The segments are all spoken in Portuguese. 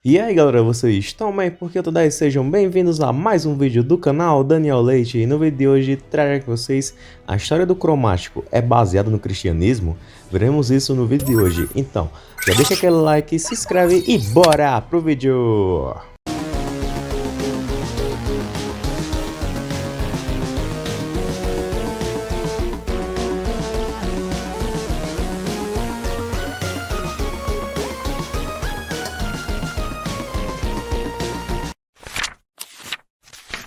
E aí galera, vocês estão bem? Porque tudo aí, sejam bem-vindos a mais um vídeo do canal Daniel Leite. E no vídeo de hoje trago com vocês a história do cromático é baseada no cristianismo? Veremos isso no vídeo de hoje. Então, já deixa aquele like, se inscreve e bora pro vídeo!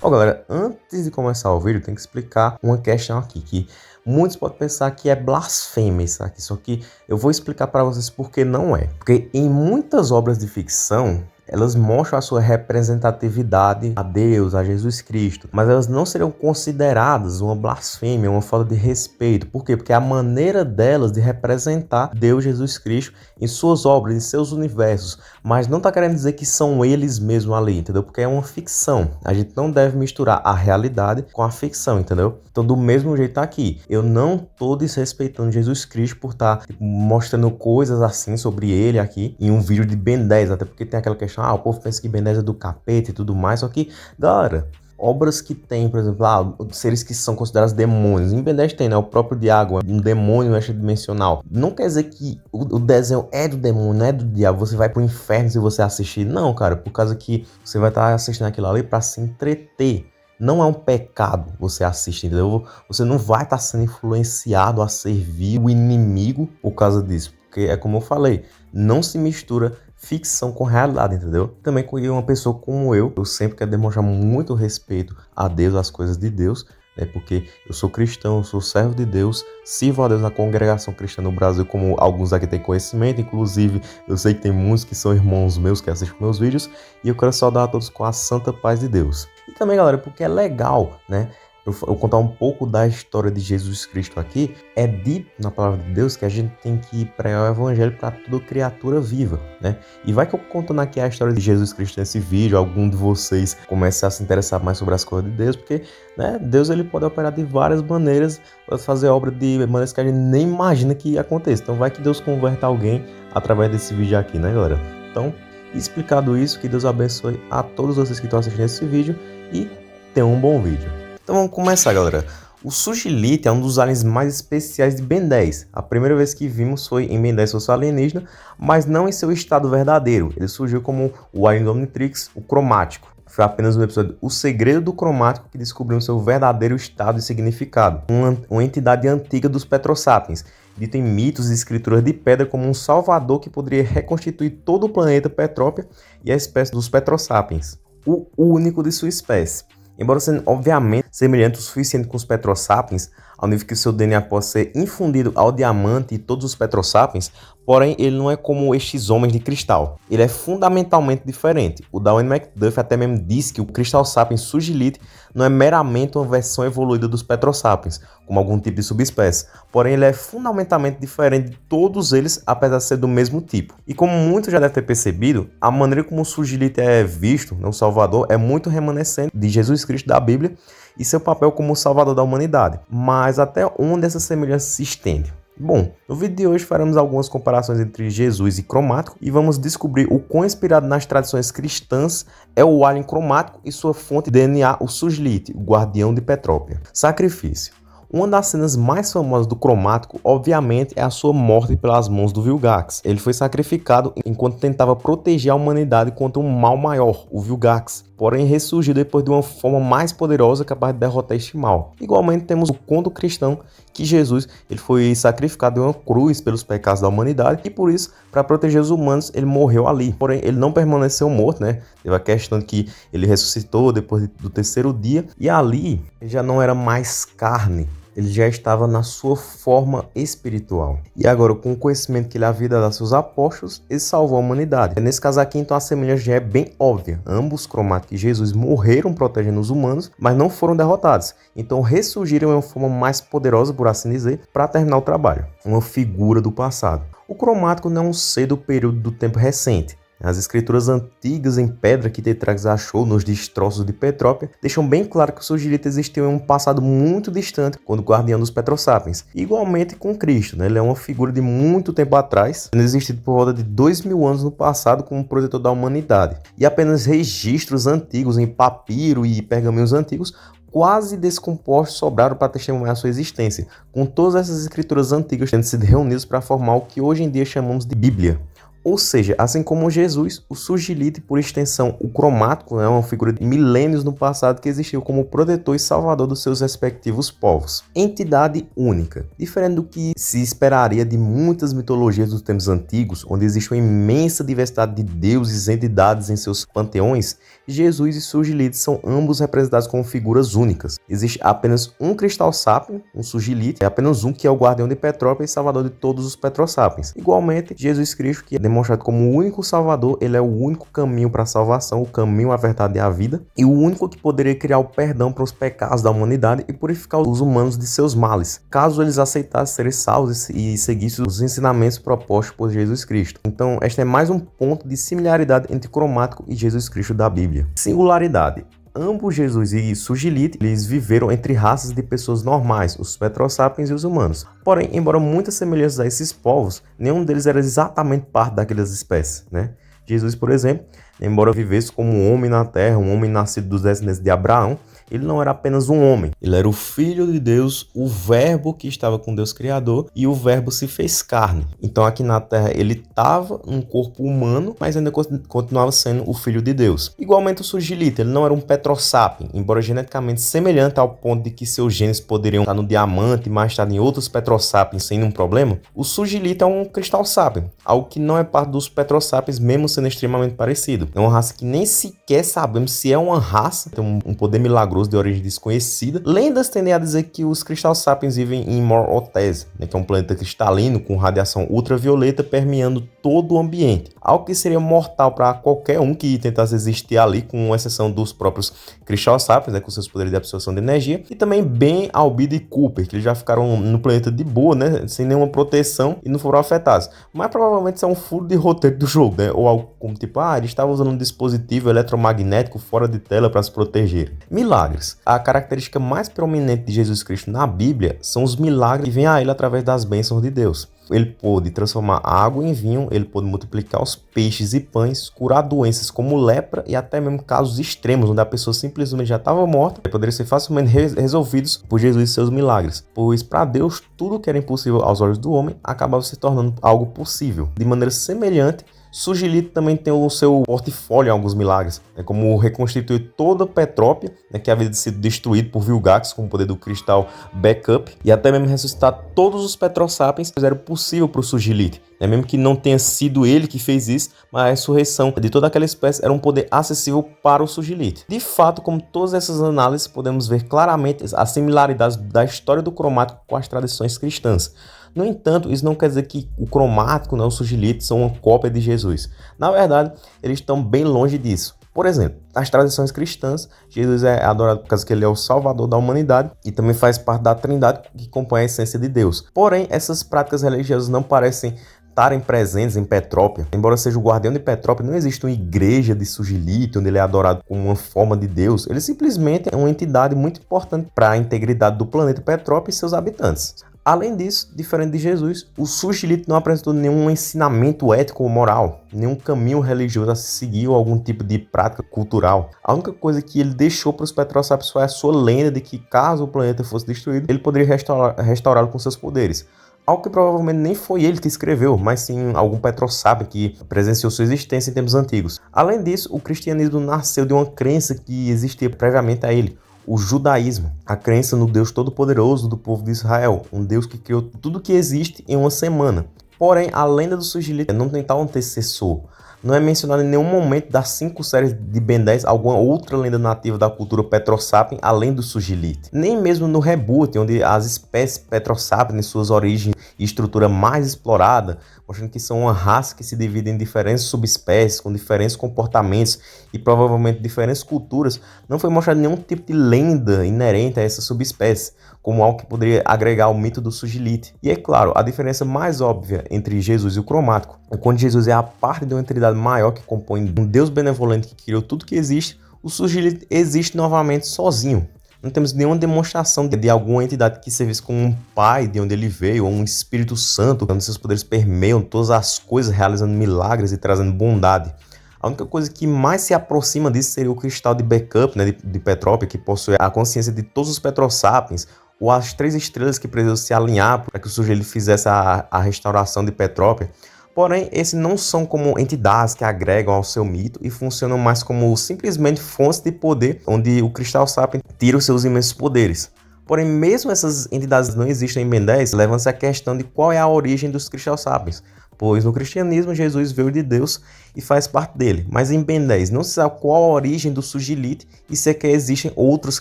Ó galera, antes de começar o vídeo, tem que explicar uma questão aqui, que muitos podem pensar que é blasfêmia isso aqui, só que eu vou explicar para vocês por que não é. Porque em muitas obras de ficção, elas mostram a sua representatividade a Deus, a Jesus Cristo, mas elas não seriam consideradas uma blasfêmia, uma falta de respeito. Por quê? Porque é a maneira delas de representar Deus, Jesus Cristo, em suas obras, em seus universos, mas não está querendo dizer que são eles mesmos ali, entendeu? Porque é uma ficção. A gente não deve misturar a realidade com a ficção, entendeu? Então, do mesmo jeito tá aqui. Eu não tô desrespeitando Jesus Cristo por estar mostrando coisas assim sobre ele aqui em um vídeo de Ben 10, até porque tem aquela questão, o povo pensa que Ben 10 é do capeta e tudo mais, só que, galera, obras que tem, por exemplo, seres que são considerados demônios. Em Ben 10 tem, né? O próprio diabo, um demônio extradimensional. Não quer dizer que o desenho é do demônio, não é do diabo. Você vai pro inferno se você assistir. Não, cara, por causa que você vai estar assistindo aquilo ali pra se entreter. Não é um pecado você assistir, entendeu? Você não vai estar sendo influenciado a servir o inimigo por causa disso. Porque é como eu falei, não se mistura ficção com realidade, entendeu? Também com uma pessoa como eu sempre quero demonstrar muito respeito a Deus, às coisas de Deus, né? Porque eu sou cristão, eu sou servo de Deus, sirvo a Deus na congregação cristã no Brasil, como alguns aqui têm conhecimento, inclusive eu sei que tem muitos que são irmãos meus que assistem meus vídeos, e eu quero saudar a todos com a santa paz de Deus. E também, galera, porque é legal, né? Eu contar um pouco da história de Jesus Cristo aqui, é dito na palavra de Deus que a gente tem que pregar o evangelho para toda criatura viva, né? E vai que eu contando aqui a história de Jesus Cristo nesse vídeo, algum de vocês comece a se interessar mais sobre as coisas de Deus, porque, né, Deus ele pode operar de várias maneiras, pode fazer obra de maneiras que a gente nem imagina que aconteça. Então vai que Deus converta alguém através desse vídeo aqui, né, galera? Então, explicado isso, que Deus abençoe a todos vocês que estão assistindo esse vídeo e tenham um bom vídeo. Então vamos começar, galera. O Sugilite é um dos aliens mais especiais de Ben 10. A primeira vez que vimos foi em Ben 10 fosse alienígena, mas não em seu estado verdadeiro. Ele surgiu como o alien do Omnitrix, o cromático. Foi apenas no episódio O Segredo do Cromático que descobrimos seu verdadeiro estado e significado. Uma entidade antiga dos Petrosapiens, dita em mitos e escrituras de pedra como um salvador que poderia reconstituir todo o planeta Petrópia e a espécie dos Petrosapiens. O único de sua espécie. Embora sendo, obviamente, semelhante o suficiente com os Petrosapiens, ao nível que seu DNA possa ser infundido ao diamante e todos os Petrosapiens, porém ele não é como estes homens de cristal. Ele é fundamentalmente diferente. O Darwin McDuff até mesmo disse que o Crystal Sapiens Sugilite não é meramente uma versão evoluída dos Petrosapiens, como algum tipo de subespécie, porém ele é fundamentalmente diferente de todos eles, apesar de ser do mesmo tipo. E como muitos já devem ter percebido, a maneira como o Sugilite é visto, o Salvador, é muito remanescente de Jesus Cristo da Bíblia e seu papel como Salvador da humanidade. Mas até onde essa semelhança se estende? Bom, no vídeo de hoje faremos algumas comparações entre Jesus e cromático e vamos descobrir o quão inspirado nas tradições cristãs é o alien cromático e sua fonte de DNA, o Sugilite, o guardião de Petrópia. Sacrifício. Uma das cenas mais famosas do cromático, obviamente, é a sua morte pelas mãos do Vilgax. Ele foi sacrificado enquanto tentava proteger a humanidade contra um mal maior, o Vilgax, porém ressurgiu depois de uma forma mais poderosa capaz de derrotar este mal. Igualmente temos o conto cristão que Jesus ele foi sacrificado em uma cruz pelos pecados da humanidade e por isso, para proteger os humanos, ele morreu ali. Porém, ele não permaneceu morto, né? Teve a questão de que ele ressuscitou depois do terceiro dia e ali ele já não era mais carne. Ele já estava na sua forma espiritual. E agora, com o conhecimento que ele havia dado a seus apóstolos, ele salvou a humanidade. Nesse caso aqui, então, a semelhança já é bem óbvia. Ambos, cromático e Jesus, morreram protegendo os humanos, mas não foram derrotados. Então, ressurgiram em uma forma mais poderosa, por assim dizer, para terminar o trabalho. Uma figura do passado. O cromático não é um ser do período do tempo recente. As escrituras antigas em pedra que Tetrax achou nos destroços de Petrópia deixam bem claro que o Sugilite existiu em um passado muito distante, quando guardião dos Petrosapiens. Igualmente com Cristo, né? Ele é uma figura de muito tempo atrás, tendo existido por volta de 2000 anos no passado como protetor da humanidade. E apenas registros antigos em papiro e pergaminhos antigos quase descompostos sobraram para testemunhar sua existência, com todas essas escrituras antigas tendo sido reunidas para formar o que hoje em dia chamamos de Bíblia. Ou seja, assim como Jesus, o Sugilite, por extensão, o cromático, é uma figura de milênios no passado que existiu como protetor e salvador dos seus respectivos povos. Entidade única. Diferente do que se esperaria de muitas mitologias dos tempos antigos, onde existe uma imensa diversidade de deuses e entidades em seus panteões, Jesus e Sugilite são ambos representados como figuras únicas. Existe apenas um Cristal Sapien, um Sugilite, é apenas um que é o guardião de Petrópia e salvador de todos os Petrosapiens. Igualmente, Jesus Cristo, que é demonstrado como o único salvador, ele é o único caminho para a salvação, o caminho, a verdade e a vida, e o único que poderia criar o perdão para os pecados da humanidade e purificar os humanos de seus males, caso eles aceitassem serem salvos e seguissem os ensinamentos propostos por Jesus Cristo. Então, este é mais um ponto de similaridade entre Cromático e Jesus Cristo da Bíblia. Singularidade. Ambos, Jesus e Sugilite, eles viveram entre raças de pessoas normais, os Petrosapiens e os humanos. Porém, embora muitas semelhanças a esses povos, nenhum deles era exatamente parte daquelas espécies, né? Jesus, por exemplo, embora vivesse como um homem na terra, um homem nascido dos descendentes de Abraão, ele não era apenas um homem. Ele era o Filho de Deus, o Verbo que estava com Deus Criador, e o Verbo se fez carne. Então aqui na Terra ele estava um corpo humano, mas ainda continuava sendo o Filho de Deus. Igualmente o Sugilite, ele não era um Petrosapien, embora geneticamente semelhante ao ponto de que seus genes poderiam estar no diamante, mas estar em outros Petrosapiens sem nenhum problema. O Sugilite é um Cristal Sapien, algo que não é parte dos Petrosapiens, mesmo sendo extremamente parecido. É uma raça que nem sequer sabemos se é uma raça, tem um poder milagroso de origem desconhecida. Lendas tendem a dizer que os Cristal Sapiens vivem em Mor-Otese, né, que é um planeta cristalino com radiação ultravioleta permeando todo o ambiente, algo que seria mortal para qualquer um que tentasse existir ali, com exceção dos próprios Cristal Sapiens, né, com seus poderes de absorção de energia, e também Ben, Albedo e Cooper, que eles já ficaram no planeta de boa, né, sem nenhuma proteção e não foram afetados. Mas provavelmente isso é um furo de roteiro do jogo, né, ou algo como tipo, eles estavam usando um dispositivo eletromagnético fora de tela para se proteger. Milagres. A característica mais prominente de Jesus Cristo na Bíblia são os milagres que vêm a ele através das bênçãos de Deus. Ele pôde transformar água em vinho, ele pôde multiplicar os peixes e pães, curar doenças como lepra e até mesmo casos extremos, onde a pessoa simplesmente já estava morta e poderiam ser facilmente resolvidos por Jesus e seus milagres. Pois para Deus, tudo que era impossível aos olhos do homem acabava se tornando algo possível. De maneira semelhante, Sugilite também tem o seu portfólio em alguns milagres, né, como reconstituir toda Petrópia, né, que havia sido destruído por Vilgax com o poder do cristal Backup, e até mesmo ressuscitar todos os Petrosapiens, que era possível para o Sugilite, né, mesmo que não tenha sido ele que fez isso, mas a ressurreição de toda aquela espécie era um poder acessível para o Sugilite. De fato, como todas essas análises, podemos ver claramente as similaridades da história do cromático com as tradições cristãs. No entanto, isso não quer dizer que o cromático, o Sugilite, são uma cópia de Jesus. Na verdade, eles estão bem longe disso. Por exemplo, nas tradições cristãs, Jesus é adorado por causa que ele é o salvador da humanidade e também faz parte da Trindade que compõe a essência de Deus. Porém, essas práticas religiosas não parecem estarem presentes em Petrópia. Embora seja o guardião de Petrópia, não existe uma igreja de Sugilite onde ele é adorado como uma forma de Deus. Ele simplesmente é uma entidade muito importante para a integridade do planeta Petrópia e seus habitantes. Além disso, diferente de Jesus, o Sugilite não apresentou nenhum ensinamento ético ou moral, nenhum caminho religioso a se seguir ou algum tipo de prática cultural. A única coisa que ele deixou para os Petrosapiens foi a sua lenda de que, caso o planeta fosse destruído, ele poderia restaurá-lo com seus poderes. Algo que provavelmente nem foi ele que escreveu, mas sim algum Petrosapien que presenciou sua existência em tempos antigos. Além disso, o cristianismo nasceu de uma crença que existia previamente a ele. O judaísmo, a crença no Deus Todo-Poderoso do povo de Israel, um Deus que criou tudo que existe em uma semana. Porém, a lenda do Sugilite não tem tal antecessor. Não é mencionado em nenhum momento das 5 séries de Ben 10 alguma outra lenda nativa da cultura Petrosapien além do Sugilite. Nem mesmo no Reboot, onde as espécies Petrosapien em suas origens e estrutura mais explorada, mostrando que são uma raça que se divide em diferentes subespécies, com diferentes comportamentos e provavelmente diferentes culturas, não foi mostrado nenhum tipo de lenda inerente a essa subespécie. como algo que poderia agregar ao mito do Sugilite. E é claro, a diferença mais óbvia entre Jesus e o cromático é quando Jesus é a parte de uma entidade maior que compõe um Deus benevolente que criou tudo que existe, o Sugilite existe novamente sozinho. Não temos nenhuma demonstração de alguma entidade que servisse como um pai de onde ele veio, ou um Espírito Santo, onde seus poderes permeiam todas as coisas, realizando milagres e trazendo bondade. A única coisa que mais se aproxima disso seria o cristal de backup, né, de Petrópia, que possui a consciência de todos os Petrosapiens, ou as 3 estrelas que precisam se alinhar para que o sujeito fizesse a restauração de Petrópia. Porém, esses não são como entidades que agregam ao seu mito e funcionam mais como simplesmente fontes de poder, onde o Cristal Sapien tira os seus imensos poderes. Porém, mesmo essas entidades não existem em Ben 10, levanta-se a questão de qual é a origem dos Cristal Sapiens, pois no cristianismo Jesus veio de Deus e faz parte dele, mas em Ben 10 não se sabe qual a origem do Sugilite e sequer existem outros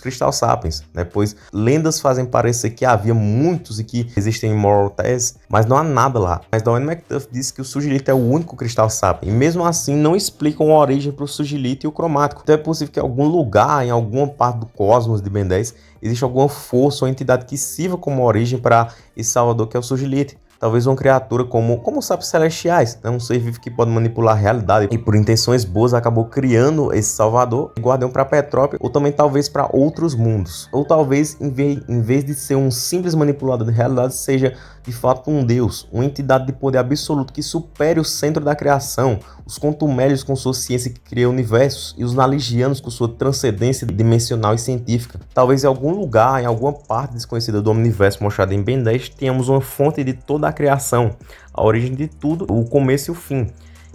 Cristal Sapiens, né? Pois lendas fazem parecer que havia muitos e que existem em Moral Tales, mas não há nada lá. Mas Dwayne McDuff disse que o Sugilite é o único Cristal Sapien e mesmo assim não explicam a origem para o Sugilite e o cromático. Então é possível que em algum lugar, em alguma parte do cosmos de Ben 10, existe alguma força ou entidade que sirva como origem para esse salvador que é o Sugilite. Talvez uma criatura como os sapos celestiais, né? Um ser vivo que pode manipular a realidade e por intenções boas acabou criando esse salvador e guardam para Petrópia ou também talvez para outros mundos. Ou talvez em vez de ser um simples manipulador de realidade, seja de fato um deus, uma entidade de poder absoluto que supere o centro da criação, os contumélios com sua ciência que cria universos e os naligianos com sua transcendência dimensional e científica. Talvez em algum lugar, em alguma parte desconhecida do universo mostrado em Ben 10, tenhamos uma fonte de toda a criação, a origem de tudo, o começo e o fim.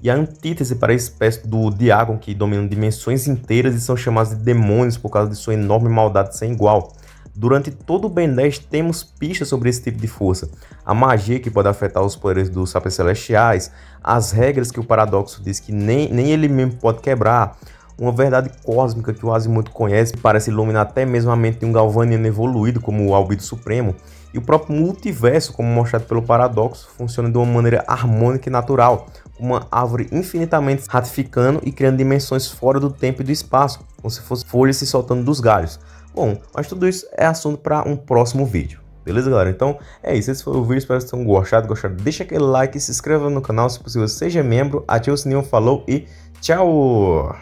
E a antítese para a espécie do Diagon que dominam dimensões inteiras e são chamados de demônios por causa de sua enorme maldade sem igual. Durante todo o Ben 10 temos pistas sobre esse tipo de força. A magia que pode afetar os poderes dos sapiens celestiais, as regras que o paradoxo diz que nem ele mesmo pode quebrar, uma verdade cósmica que o Azimuth conhece e parece iluminar até mesmo a mente de um galvaniano evoluído como o Albedo Supremo, e o próprio multiverso, como mostrado pelo paradoxo, funciona de uma maneira harmônica e natural, uma árvore infinitamente ratificando e criando dimensões fora do tempo e do espaço, como se fossem folhas se soltando dos galhos. Bom, mas tudo isso é assunto para um próximo vídeo. Beleza, galera? Então é isso, esse foi o vídeo, espero que vocês tenham gostado, deixa aquele like, se inscreva no canal, se possível seja membro, ative o sininho, falou e tchau!